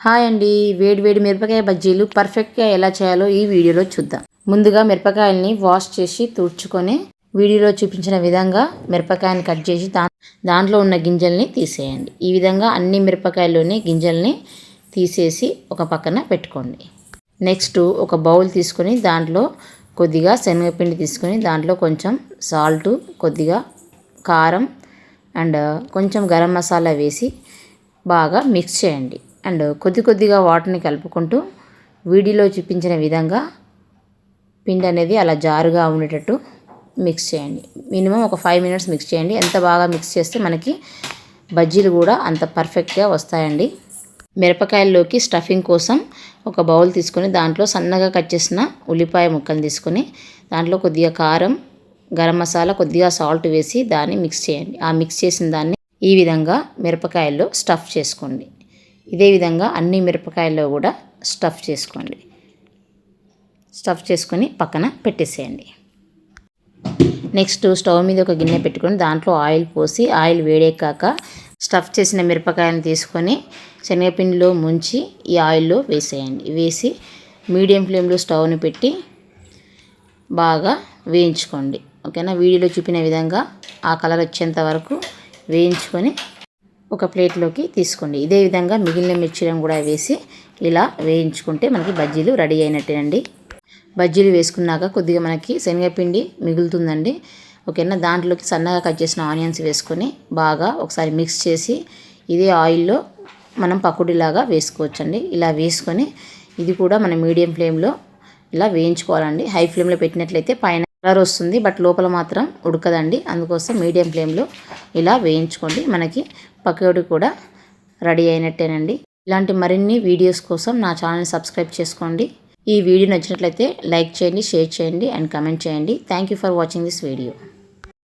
Hi అండి, వేడి వేడి మిరపకాయ బజ్జీలు పర్ఫెక్ట్గా ఎలా చేయాలో ఈ వీడియోలో చూద్దాం. ముందుగా మిరపకాయల్ని వాష్ చేసి తుడుచుకొని వీడియోలో చూపించిన విధంగా మిరపకాయని కట్ చేసి దాంట్లో ఉన్న గింజల్ని తీసేయండి. ఈ విధంగా అన్ని మిరపకాయల్లోని గింజల్ని తీసేసి ఒక పక్కన పెట్టుకోండి. నెక్స్ట్ ఒక బౌల్ తీసుకొని దాంట్లో కొద్దిగా శనగపిండి తీసుకొని దాంట్లో కొంచెం సాల్టు, కొద్దిగా కారం అండ్ కొంచెం గరం మసాలా వేసి బాగా మిక్స్ చేయండి. అండ్ కొద్దిగా వాటర్ని కలుపుకుంటూ వీడియోలో చూపించిన విధంగా పిండి అనేది అలా జారుగా ఉండేటట్టు మిక్స్ చేయండి. మినిమం ఒక 5 minutes మిక్స్ చేయండి. ఎంత బాగా మిక్స్ చేస్తే మనకి బజ్జీలు కూడా అంత పర్ఫెక్ట్గా వస్తాయండి. మిరపకాయల్లోకి స్టఫింగ్ కోసం ఒక బౌల్ తీసుకొని దాంట్లో సన్నగా కట్ చేసిన ఉల్లిపాయ ముక్కలు తీసుకొని దాంట్లో కొద్దిగా కారం, గరం మసాలా, కొద్దిగా సాల్ట్ వేసి దాన్ని మిక్స్ చేయండి. ఆ మిక్స్ చేసిన దాన్ని ఈ విధంగా మిరపకాయల్లో స్టఫ్ చేసుకోండి. ఇదే విధంగా అన్ని మిరపకాయల్లో కూడా స్టఫ్ చేసుకోండి. స్టఫ్ చేసుకొని పక్కన పెట్టేసేయండి. నెక్స్ట్ స్టవ్ మీద ఒక గిన్నె పెట్టుకొని దాంట్లో ఆయిల్ పోసి ఆయిల్ వేడెక్కాక స్టఫ్ చేసిన మిరపకాయలను తీసుకొని శనగపిండిలో ముంచి ఈ ఆయిల్లో వేసేయండి. వేసి మీడియం ఫ్లేమ్లో స్టవ్ని పెట్టి బాగా వేయించుకోండి. ఓకేనా, వీడియోలో చూపిన విధంగా ఆ కలర్ వచ్చేంత వరకు వేయించుకొని ఒక ప్లేట్లోకి తీసుకోండి. ఇదే విధంగా మిగిలిన మిర్చిలను కూడా వేసి ఇలా వేయించుకుంటే మనకి బజ్జీలు రెడీ అయినట్టేనండి. బజ్జీలు వేసుకున్నాక కొద్దిగా మనకి శనగపిండి మిగులుతుందండి. ఓకేనా, దాంట్లోకి సన్నగా కట్ చేసిన ఆనియన్స్ వేసుకొని బాగా ఒకసారి మిక్స్ చేసి ఇదే ఆయిల్లో మనం పకోడీలాగా వేసుకోవచ్చండి. ఇలా వేసుకొని ఇది కూడా మనం మీడియం ఫ్లేమ్లో ఇలా వేయించుకోవాలండి. హై ఫ్లేమ్లో పెట్టినట్లయితే పైన కలర్ వస్తుంది, బట్ లోపల మాత్రం ఉడకదండి. అందుకోసం మీడియం ఫ్లేమ్లో ఇలా వేయించుకోండి. మనకి పకోడీ కూడా రెడీ అయినట్టేనండి. ఇలాంటి మరిన్ని వీడియోస్ కోసం నా ఛానల్ని సబ్స్క్రైబ్ చేసుకోండి. ఈ వీడియో నచ్చినట్లయితే లైక్ చేయండి, షేర్ చేయండి అండ్ కమెంట్ చేయండి. Thank you for watching this video.